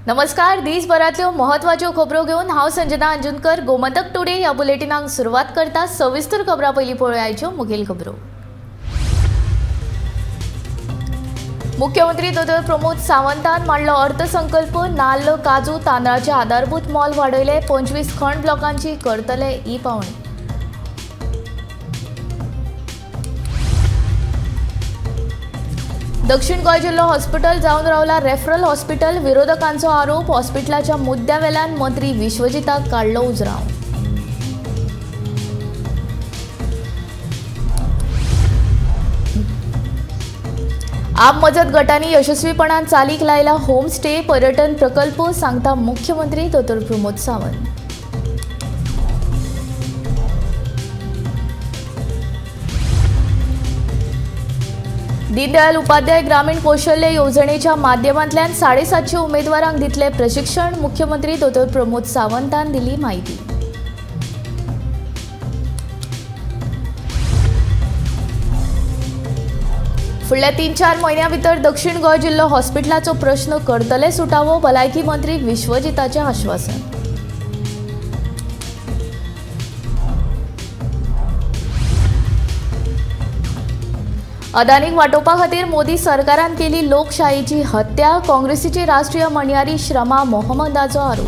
नमस्कार, देशभरातल्यो महत्वाच्यो खबरो घेऊन हांव संजना अंजुनकर गोमंतक टुडे या बुलेटिनाक सुरुवात करता। सविस्तर खबरां पयलीं पळोवया आयच्यो मुखेल खबरो। मुख्यमंत्री दोतोर प्रमोद सावंतान मांडलो अर्थसंकल्प। नाल्ल, काजू, तांदळाचे आधारभूत मोल वाडयले। 25 खंड ब्लॉकांची करतले ई पावणी। दक्षिण गोंय जिल्लो हॉस्पिटल जावन रावला रेफरल हॉस्पिटल। विरोधकांचो आरोप, हॉस्पिटलाच्या मुद्द्यावेल्यान मंत्री विश्वजिताक काडलो उजराव। आप मजत गटांनी यशस्वीपणान चालीक लायला होम स्टे पर्यटन प्रकल्प, सांगता मुख्यमंत्री दोतोर प्रमोद सावंत। दीनदयाल उपाध्याय ग्रामीण कौशल्य योजनेच्या माध्यमांतल्यान 750 उमेदवारांक दितले प्रशिक्षण। मुख्यमंत्री दोतोर प्रमोद सावंतान दिली माहिती। फुडल्या 3-4 म्हयन्यां भितर दक्षिण गोंय जिल्लो हॉस्पिटलाचो प्रश्न करतले सुटावो। भलायकी मंत्री विश्वजिताचें आश्वासन। अदानीक वांटोवपा खातीर मोदी सरकारान केली लोकशायेची हत्या। काँग्रेसीचे राष्ट्रीय म्हणयारी श्रमा मोहम्मदाचो आरोप।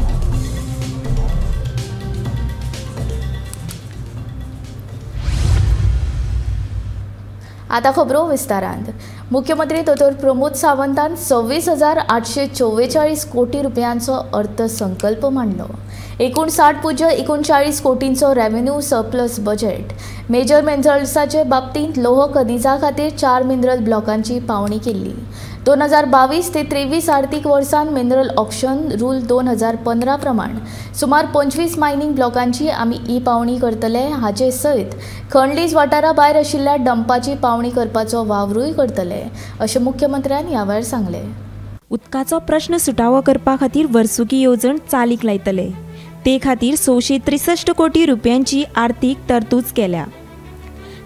आता खबरो विस्तारांत। मुख्यमंत्री दोतोर प्रमोद सावंतान 26,844 कोटी रुपयांचो अर्थसंकल्प मांडलो। 59.39 कोटींचो रेव्हेन्यू सरप्लस बजेट। मेजर मिनरल्साचे बाबतींत लोह खनिजा खातीर 4 मिनरल ब्लॉकांची पावणी केल्ली। 2022 ते 23 आर्थीक वर्सान मिनरल ऑक्शन रूल 2015 प्रमाण सुमार 25 मायनिंग ब्लॉकांची आमी ई पावणी करतले। हाचे सयत खंडलीज वाठारा भायर आशिल्ल्या डंपाची पावणी करपाचो वावरूय करतले, अशें मुख्यमंत्र्यान ह्या वेळार सांगले। उदकाचो प्रश्न सुटावो करपा खातीर वर्सुकी येवजण चालीक लायतले। ते खातीर 663 कोटी रुपयांची आर्थीक तरतूद केल्या।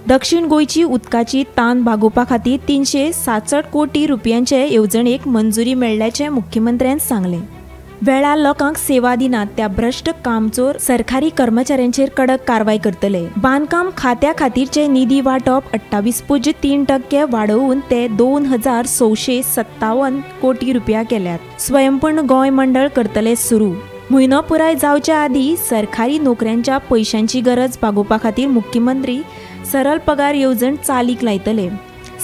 दक्षिण गोंयची उदकाची तान भागोवपा खातीर 367 कोटी रुपयांचे येवजणेक मंजुरी मेळ्ळ्याचें मुख्यमंत्र्यान सांगलें। वेळार लोकांक सेवा दिनात त्या भ्रश्ट कामचोर सरकारी कर्मचाऱ्यांचेर कडक कारवाय करतले। बांदकाम खात्या खातीरचे निधी वांटप 28.3% वाडोवन ते 2,657 कोटी रुपया केल्यात। स्वयंपूर्ण गोंय मंडळ करतले सुरू। म्हयनो पुराय जावच्या आदीं सरकारी नोकऱ्यांच्या पैशांची गरज भागोवपा खातीर मुख्यमंत्री सरल पगार येवजण चालीक लायतले।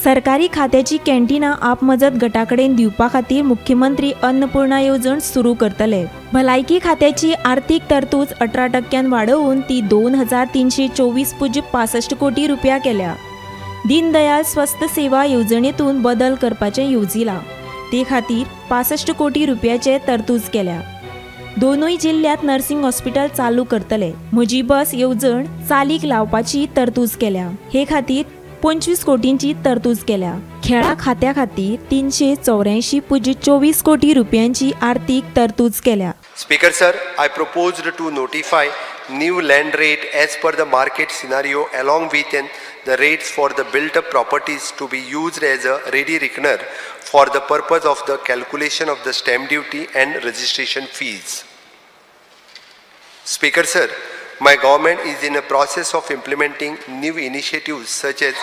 सरकारी खात्याची कॅन्टीनां आपमजत गटाकडेन दिवपा खातीर मुख्यमंत्री अन्नपूर्णा येवजण सुरू करतले। भलायकी खात्याची आर्थीक तरतूद 18% वाडोवन ती 2,324.65 कोटी रुपया केल्या। दीनदयाल स्वस्थ सेवा येवजणेतून बदल करपाचें येवजिलां। ते खातीर 65 कोटी रुपयाचे तरतूद केल्या। दोनूय जिल्ह्यात नर्सिंग हॉस्पिटल चालू करतले। म्हजी बस येवजण चालीक लावपाची तरतूद केल्या। हे खातीर 25 कोटींची तरतूद केल्या। खेळा खात्या खातीर 384.24 कोटी रुपयांची आर्थीक तरतूद केल्या। Speaker sir, I proposed to notify new land rate as per the market scenario along with the rates for the built-up properties to be used as a ready reckoner for the purpose of the calculation of the stamp duty and registration fees. Speaker sir, my government is in a process of implementing new initiatives such as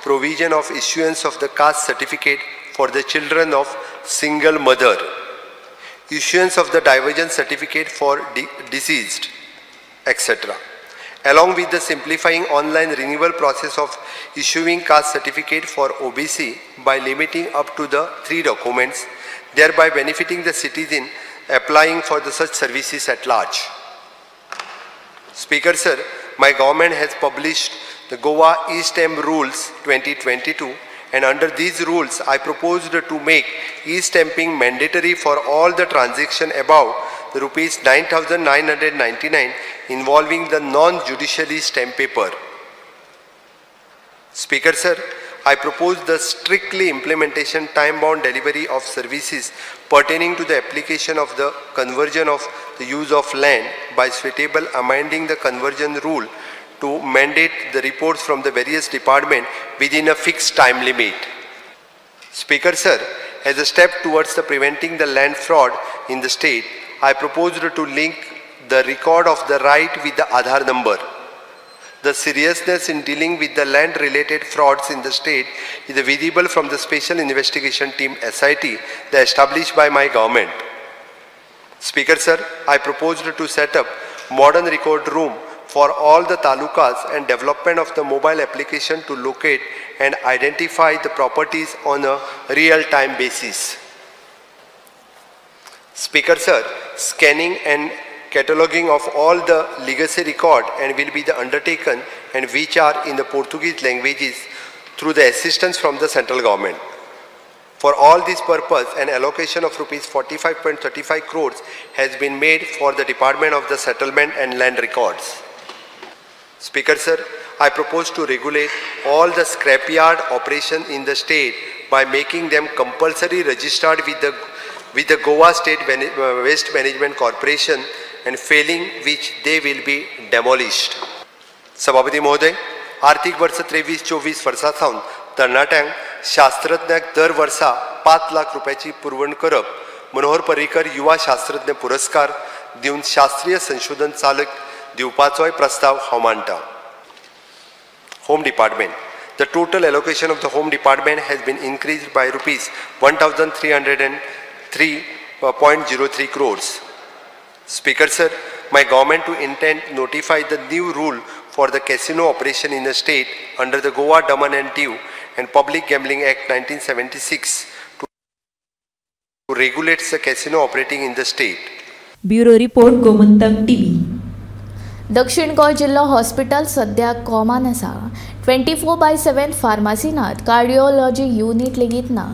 provision of issuance of the caste certificate for the children of single mother, issuance of the divergence certificate for deceased, etc. Along with the simplifying online renewal process of issuing caste certificate for OBC by limiting up to the 3 documents, thereby benefiting the citizen applying for the such services at large. Speaker sir, my government has published the Goa e-stamp rules 2022, and under these rules I proposed to make e-stamping mandatory for all the transaction above the rupees 9,999 involving the non-judicially stamped paper. Speaker sir, I propose the strictly implementation time-bound delivery of services pertaining to the application of the conversion of the use of land by suitable amending the conversion rule to mandate the reports from the various departments within a fixed time limit. Speaker sir, As a step towards the preventing the land fraud in the state, I proposed to link the record of the right with the Aadhaar number. The seriousness in dealing with the land-related frauds in the state is visible from the Special Investigation Team (SIT) that established by my government. Speaker sir, I proposed to set up modern record room for all the talukas and development of the mobile application to locate and identify the properties on a real-time basis. Speaker sir, scanning and cataloging of all the legacy record and will be the undertaken and which are in the Portuguese languages through the assistance from the central government. For all this purpose, an allocation of rupees 45.35 crores has been made for the Department of the Settlement and Land Records. Speaker sir, I propose to regulate all the scrapyard operation in the state by making them compulsory registered with the Goa State Waste Management Corporation, and failing which they will be demolished. सभापती महोदय, आर्थिक वर्ष 23-24 वर्सा सावन तरणाट्यांक शास्त्रज्ञाक दर वर्सा 5 लाख रुपयाची पुरवण करप, मनोहर पर्रीकर युवा शास्त्रज्ञ पुरस्कार दिवन शास्त्रीय संशोधन चालक दिवपाचोय प्रस्ताव हांव मांडटां. Home Department. The total allocation of the Home Department has been increased by rupees 1,303.03 crores. Speaker sir, my government to intend notify the new rule for the casino operation in the state under the Goa Daman and Diu and Public Gambling Act 1976 to regulate the casino operating in the state. Bureau Report, Gomantak TV. दक्षिण गोंय जिल्लो hospital सद्याक कॉमान आसा. 24/7 pharmacy नात, cardiology unit लेगीत ना,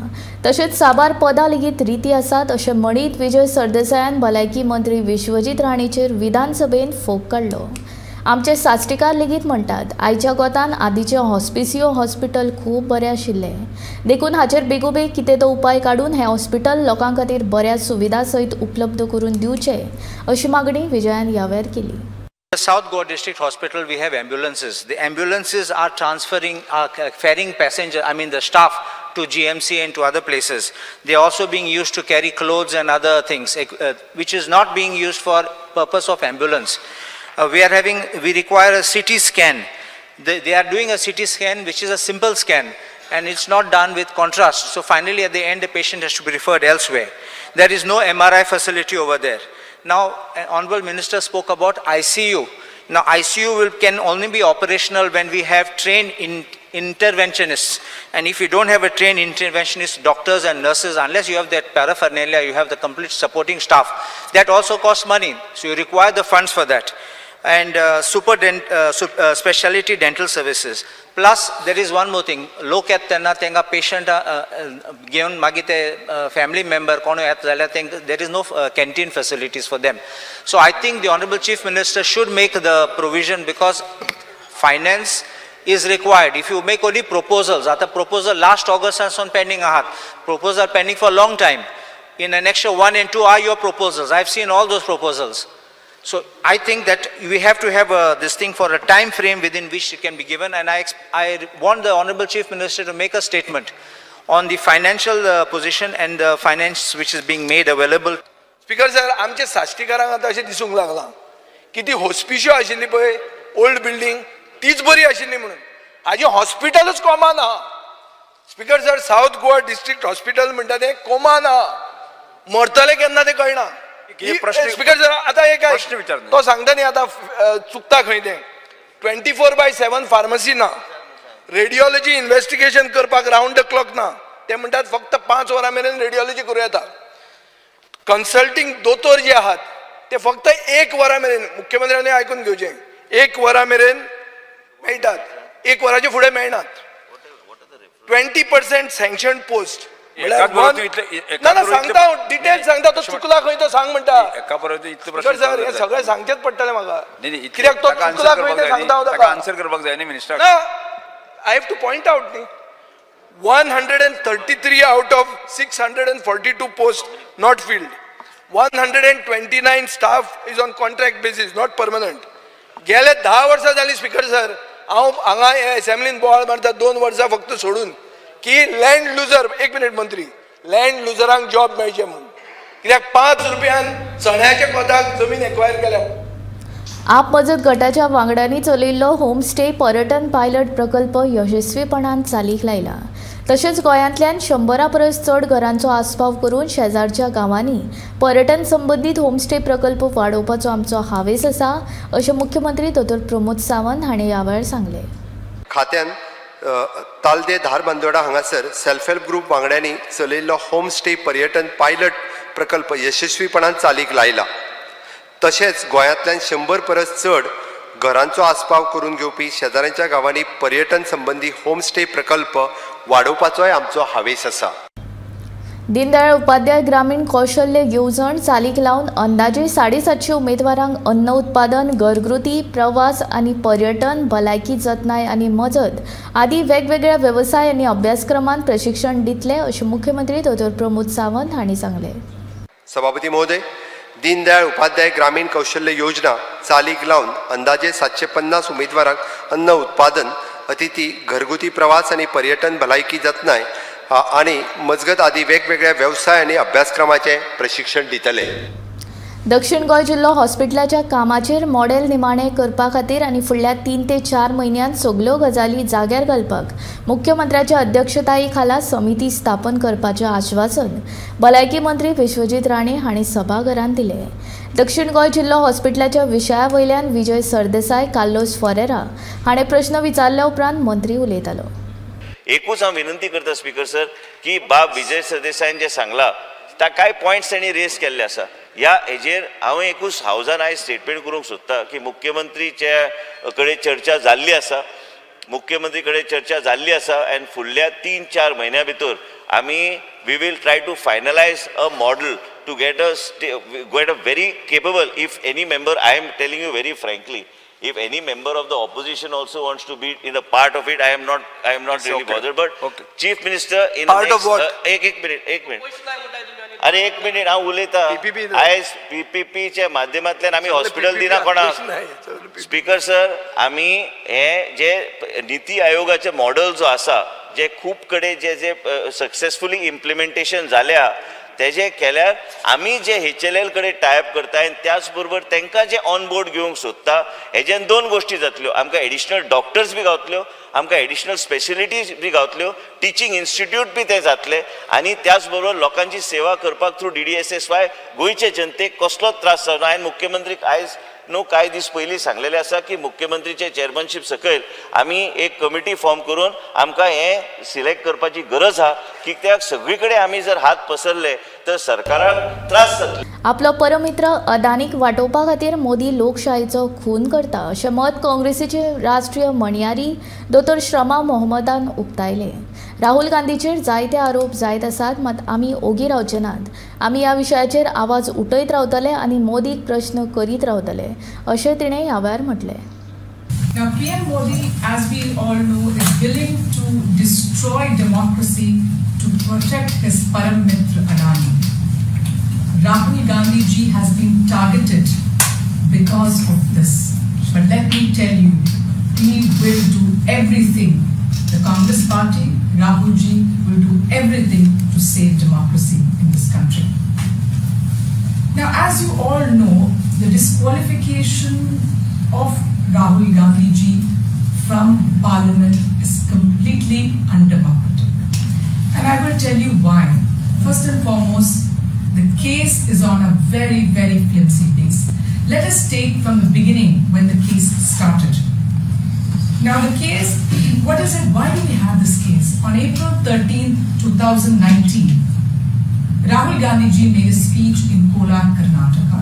तशेंच साबार पदां लेगीत रिती आसात अशें म्हणीत विजय सरदेसायान भलायकी मंत्री विश्वजीत राणेचेर विधानसभेन फोग काडलो. आमचे साश्टीकार लेगीत म्हणटात, आयच्या गोतान आदींचें हॉस्पिसियो हॉस्पिटल खूब बरें आशिल्लें, देखून हाचेर बेगोबेग कितें तो उपाय काडून हें हॉस्पिटल लोकां खातीर बऱ्या सुविधा सयत उपलब्ध करून दिवचें अशी मागणी विजयान ह्या वेळार केली. The South Goa District Hospital, we have ambulances. The ambulances are ferrying passengers, the staff, to GMC and to other places. They are also being used to carry clothes and other things, which is not being used for purpose of ambulance. We require a CT scan. They are doing a CT scan, which is a simple scan, and it's not done with contrast. So finally, at the end, the patient has to be referred elsewhere. There is no MRI facility over there. Now, Honorable Minister spoke about ICU. Now, ICU can only be operational when we have trained interventionists. And if you don't have a trained interventionist, doctors and nurses, unless you have that paraphernalia, you have the complete supporting staff, that also costs money. So you require the funds for that. And specialty dental services. Plus, there is one more thing. Look at tenga patient given magite family member there is no canteen facilities for them. So I think the Honorable Chief Minister should make the provision, because finance is required. If you make only proposals, at the proposal last August and on pending proposal pending for a long time. In an extra 1 and 2 are your proposals. I've seen all those proposals. So I think that we have to have this thing for a time frame within which it can be given, and I want the Honorable Chief Minister to make a statement on the financial position and the finance which is being made available. Speaker sir, आमचे साश्टीकारांक आतां अशें दिसूंक लागलां की ती हॉस्पिशियो आशिल्ली पळय old building तीच बरी आशिल्ली म्हणून हाजी हॉस्पिटलच कॉमान आहा. Speaker sir, south Goa district hospital म्हणटा तें कॉमान आहा, मरतले केन्ना तें कळना. स्पीकर सर, आता एक तो सांगता न्ही आतां चुकता खंय तें 24/7 फार्मसी ना, रेडिओलॉजी इन्व्हेस्टिगेशन करपाक रावंड द क्लॉक ना, ते म्हणटात फक्त 5 वरां मेरेन रेडिओलॉजी करूं येता. कन्सल्टिंग दोतोर जे आहात ते फक्त 1 वरा मेरेन, मुख्यमंत्र्यांनी आयकून घेवचें, 1 वरा मेरेन मेळटात, 1 वराचे फुडें मेळनात. 20% सँक्शन पोस्ट ना सांगता डिटेल सांगता, तो चुकला खंय तो सांग म्हणटा. सर हे सगळें सांगचेच पडटलें म्हाका, कित्याक तो चुकला खंय ते सांगता हांव ताका आन्सर करपाक जाय न्ही minister. I have two point out न्ही 133 out of 642 post not filled, 129 staff is on contract basis not permanent. गेले 10 वर्सां जालीं स्पीकर सर, हांव हांगा एसेंब्लीन बोवाळ मारता 2 वर्सां फक्त सोडून की लँड लुजर. 1 मिनिट मंत्री, लँड लुजरांक जॉब मेळचे म्हणून. कित्याक 5 रुपयान चण्याच्या कोताक जमीन एक्वायर केल्या. आप मजत गटाच्या वांगड्यांनी चलयल्लो होमस्टे पर्यटन पायलट प्रकल्प यशस्वीपणान चालीक लायला. तशेंच गोंयांतल्यान 100 परस चड घरांचो आस्पाव करून शेजारच्या गांवांनी पर्यटन संबंदीत होमस्टे प्रकल्प वाडोवपाचो आमचो हावेस आसा, अशें मुख्यमंत्री डॉ. प्रमोद सावंत हांणी ह्या वेळार सांगलें. खात्यान तालदे धारबांदोडा हांगासर सेल्फ हेल्प ग्रुप वांगड्यांनी चलयल्लो होमस्टे पर्यटन पायलट प्रकल्प यशस्वीपणान चालीक लायला. तशेंच गोंयांतल्यान 100 परस चड घरांचो आस्पाव करून घेवपी शेजाऱ्यांच्या गांवांनी पर्यटन संबंधी होमस्टे प्रकल्प वाडोवपाचोय आमचो हावेस आसा. दीनदयाळ उपाध्याय ग्रामीण कौशल्य येवजण चालीक लावन अंदाजे 750 उमेदवारांक अन्न उत्पादन, घरगुती, प्रवास आनी पर्यटन, भलायकी जतनाय आनी मजत आदी वेगवेगळ्या वेवसाय आनी अभ्यासक्रमांत प्रशिक्षण दितले, अशें मुख्यमंत्री डॉ. प्रमोद सावंत हांणी सांगलें. सभापती महोदय, दीनदयाळ उपाध्याय ग्रामीण कौशल्य योजना चालीक लावन अंदाजे 750 उमेदवारांक अन्न उत्पादन, अतिथी, घरगुती प्रवास आनी पर्यटन, भलायकी जतनाय आनी मजगत आदी वेगवेगळ्या व्यवसाय आनी अभ्यासक्रमाचे प्रशिक्षण दितले. दक्षिण गोंय जिल्लो हॉस्पिटलाच्या कामाचेर मॉडेल निमाणें करपा खातीर आनी फुडल्या 3 ते 4 म्हयन्यांत सगल्यो गजाली जाग्यार घालपाक मुख्यमंत्र्याच्या अध्यक्षताये खाला समिती स्थापन करपाचें आश्वासन भलायकी मंत्री विश्वजीत राणे हांणी सभाघरांत दिलें. दक्षिण गोंय जिल्लो हॉस्पिटलाच्या विशया वयल्यान विजय सरदेसाय, कार्लोस फॉरेरा हाणें प्रश्न विचारल्या उपरांत मंत्री उलयतालो. एकूच हांव विनंती करता स्पीकर सर की बाब विजय सरदेसायन जे सांगला त्या कांय पॉयंट्स तांणी रेज केल्ले आसा. ह्या हेजेर हांव एकूच हावजान आयज स्टेटमेंट करूंक सोदता की मुख्यमंत्रीचे कडेन चर्चा जाल्ली आसा. मुख्यमंत्री कडेन चर्चा जाल्ली आसा आनी फुडल्या 3-4 म्हयन्या भितर आमी we will try to finalise a model to get a very capable, if any member, I am telling you very frankly, if any member of the opposition also wants to be in a part of it, I am not really okay. bothered, but Chief Minister in part next, of what? एक minute अरे एक minute हांव उलयता. आयज PPP च्या माध्यमांतल्यान आमी hospital दिना कोणाक. स्पीकर सर, आमी हे जे नीती आयोगाचे मॉडेल जो आसा, जे खूब कडेन जे सक्सेसफुली इम्प्लिमेंटेशन जाल्या, तेजे केल्यार आमी जे HLL कडेन टायप करताय त्याच बरोबर तांकां जे ऑन बोर्ड घेवंक सोदता, हेज्यान 2 गोश्टी जातल्यो. आमकां एडिशनल डॉक्टर्स बी गावतल्यो, आमकां एडिशनल स्पेशलिटीज बी गावतल्यो, टिचींग इन्स्टिट्यूट बी ते जातले आनी त्याच बरोबर लोकांची सेवा करपाक थ्रू DDSSY गोंयचे जनतेक कसलोच त्रास जावना. हांवें मुख्यमंत्रीक आयज कांय दीस पयलीं सांगलेलें आसा की मुख्यमंत्रीचे चेअरमनशीप सकयल आमी एक कमिटी फॉर्म करून आमकां हें सिलेक्ट करपाची गरज आहा, कित्याक सगळी कडेन आमी जर हात पसरले तर सरकाराक त्रास जातले. आपलो परमित्र अदानीक वांटोवपा खातीर मोदी लोकशायेचो खून करता, अशें मत काँग्रेसीचे राष्ट्रीय म्हणयारी डॉ. श्रमा मोहम्मदान उक्तायलें. राहुल गांधीचेर जायते आरोप जायत आसात, मात आमी ओगी रावचे नात. आमी ह्या विशयाचेर आवाज उठयत रावतले आनी मोदीक प्रश्न करीत रावतले, अशें तिणें ह्या वेळार म्हटलें. Now, PM Modi, as we all know, is willing to destroy democracy to protect his Param Mitra Adani. Rahul Gandhi ji has been targeted because of this. But let me tell you, we will do everything. The Congress Party, Rahul ji, will do everything to save democracy in this country. Now, as you all know, the disqualification of Rahul Gandhi ji from Parliament is completely undemocratic. And I will tell you why. First and foremost, the case is on a very, very flimsy base. Let us take from the beginning when the case started. Now the case, what is it? Why do we have this case? On April 13, 2019, Rahul Gandhi ji made a speech in Kolar, Karnataka.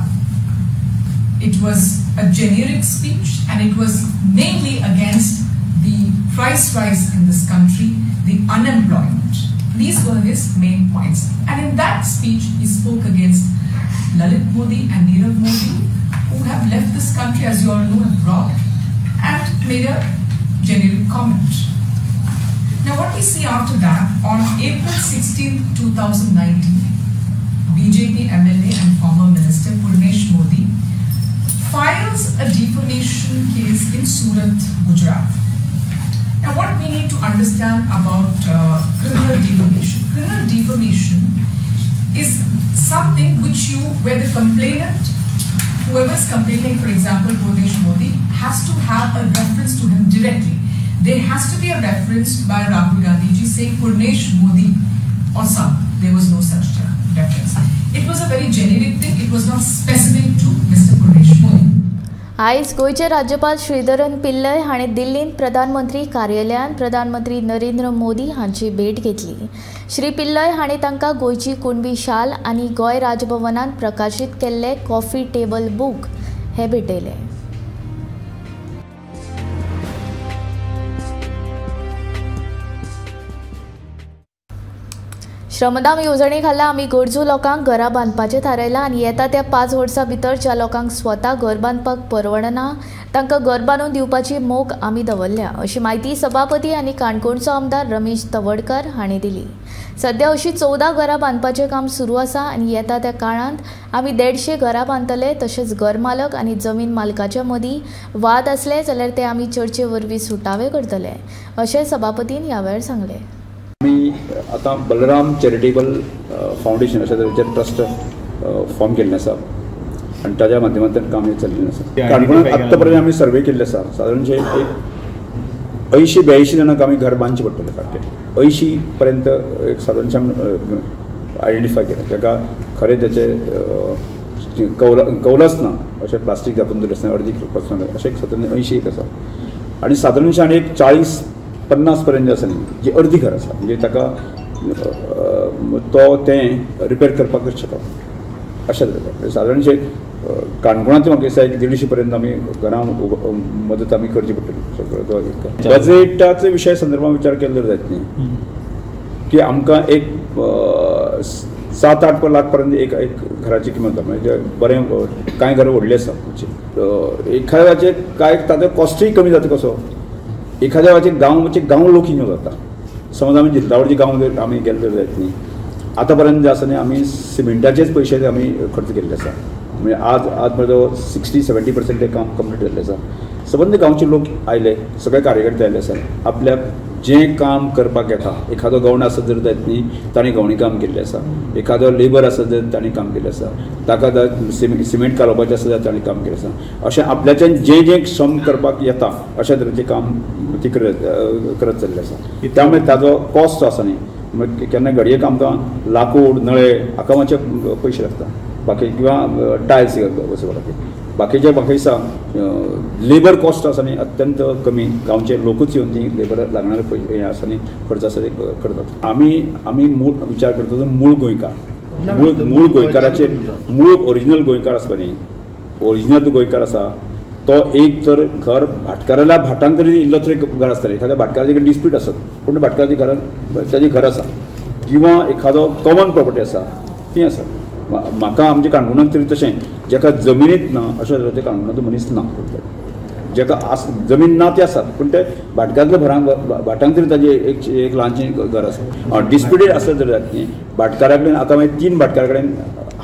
It was a generic speech and it was mainly against the price rise in this country, the unemployment. These were his main points. And in that speech, he spoke against Lalit Modi and Nirav Modi, who have left this country, as you all know, have robbed, and made a generic comment. Now what we see after that, on April 16, 2019, BJP MLA and former Minister Purnesh Modi files a defamation case in Surat, Gujarat. Now what we need to understand about criminal defamation. Criminal defamation is something which where the complainant, whoever is complaining, for example, Pradesh Modi, has to have a reference to him directly. There has to be a reference by Rahul Gandhi ji saying Pradesh Modi or some. There was no such reference. It was a very generic thing. It was not specific to Mr. Pradesh Modi. आयज गोयचे राज्यपाल श्रीधरन पिल्लय हाणे दिल्लीत प्रधानमंत्री कार्यालयात प्रधानमंत्री नरेंद्र मोदी हांची भेट घेतली. श्री पिल्लय हाणे तांकां गोयची कुणबी शाल आनी गोय राजभवनात प्रकाशीत केल्ले कॉफी टेबल बूक हे भेटयले. श्रमदान येवजणे खाला आमी गरजू लोकांक घरां बांदपाचें थारायलां आनी येता त्या 5 वर्सां भितर ज्या लोकांक स्वता घर बांदपाक परवडना तांकां घर बांदून दिवपाची मोख आमी दवरल्या, अशी माहिती सभापती आनी काणकोणचो आमदार रमेश तवडकर हांणी दिली. सध्या अशी 14 घरां बांदपाचें काम सुरू आसा आनी येता त्या काळांत आमी 150 घरां बांदतले. तशेंच घर मालक आनी जमीन मालकाच्या मदीं वाद आसले जाल्यार ते आमी चर्चे वरवीं सुटावे करतले, अशें सभापतीन ह्या वेळार सांगलें. आम्ही आता बलराम चॅरिटेबल फाउंडेशन अशा तरेचे ट्रस्ट फॉर्म केल्लें आसा आनी ताच्या माध्यमांतल्यान काम चल्लेलें आसा. काणकोणांत आत्ता पर्यंत आमी सर्वे केल्ले आसा. सादारणशे एक 80-82 जाणांक आमी घर बांदचें पडटलें सारकें. 80 पर्यंत एक सादारणशे आयडेंटिफाय केलें, ताका खरें तेचे कौलच ना, अशें प्लास्टीक घालून दवरलें आसता, अर्दी करपाचो अशें सादारण 80 एक आसा. आनी सादारणशे आनी एक 40-50 पर्यंत आसा न्ही जी अर्दी घर आसा, म्हणजे ताका तो तें रिपेर करपाक शकता अशें तरेन. सादारणशे काणकोणांत म्हाका दिसता एक 150 पर्यंत आमी घरां मदत आमी करची पडटली. बजेटाचो विशय संदर्भात विचार केलो जायत न्ही की आमकां एक 7-8 लाख पर्यंत एक घराची किंमत आसा. म्हणजे बरें कांय घरां व्हडलीं आसा, एखाद्याचे कांय ताचो कॉस्टूय कमी जाता कसो. एखाद्या गांव लोक हिंग जाता. समज आमी जिल्लावरचे गांव आमी गेले जायत न्ही. आतां पर्यंत जे आसा न्ही आमी सिमेंटाचेच पयशे आमी खर्च केल्ले आसा. म्हणजे आज म्हजो 60-70% काम कंप्लीट जाल्लें आसा. सबंद गांवचे लोक आयले, सगळे कार्यकर्ते आयले आसा. आपल्याक जें काम करपाक येता, एखादो गवंडो आसत जर जायत न्ही ताणें गवणी काम केल्लें आसा, एखादो लेबर आसत जर ताणें काम केल्लें आसा, ताका सिमेंट घालपाचें आसा जाल्यार ताणें काम केलें आसा. अशें आपल्याच्यान जें श्रम करपाक येता अशा तरेचें काम ती करत चल्लें आसा. त्यामुळे ताजो कॉस्ट आसा न्ही, केन्ना घडयेक आमकां लाकूड नळे हाका मातशे पयशे लागता, बाकी किंवा टायल्स बसोवपाक. बाकीचे म्हाका दिसता लेबर कॉस्ट आसा न्ही अत्यंत कमी. गांवचे लोकूच येवन ती लेबर लागणारे पयशे हें आसा न्ही खर्च आसा ते करतात. आमी मूळ विचार करता मूळ गोंयकार, मूळ गोंयकाराचे मूळ ओरिजिनल गोंयकार आसता न्ही, ओरिजिनल गोंयकार आसा तो एक तर घर भाटकाराल्या भाटांक तरी इल्लो तरी घर आसतलें. एखाद्या भाटकाराचे कडेन डिस्प्यूट आसत पूण भाटकाराच्या घरान ताजें घर आसा किंवा एखादो कॉमन प्रॉपर्टी आसा ती आसा. म्हाका आमच्या काणकोणांत तरी तशें जेका जमनीत ना अशें तरेचे काणकोणाचो मनीस ना. जेका जमीन ना ती आसात पूण ते भाटकारांतल्या भाटांक तरी ताजें एक ल्हानशें घर आसा. डिस्प्यूटेड आसत जर जायत न्ही भाटकारा कडेन. आतां हांवें 3 भाटकारा कडेन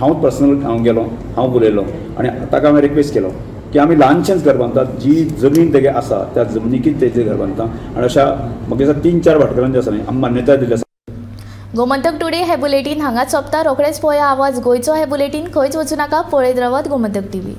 हांव पर्सनल गेलो, हांव उलयलो आनी ताका हांवें रिक्वेस्ट केलो की आमी ल्हानशेंच घर बांदतात, जी जमीन तेगे आसा त्या जमनीकीच तेजें घर बांदता. आनी अशा म्हाका दिसता 3-4 भाटकारांक जे आसा न्ही आमी मान्यताय दिली आसा. गोमंतक टुडे हे बुलेटीन हांगाच सोंपता. रोखडेच पळया आवाज गोंयचो. हे बुलेटीन खंयच वचूं नाका, पळयत रावात गोमंतक TV.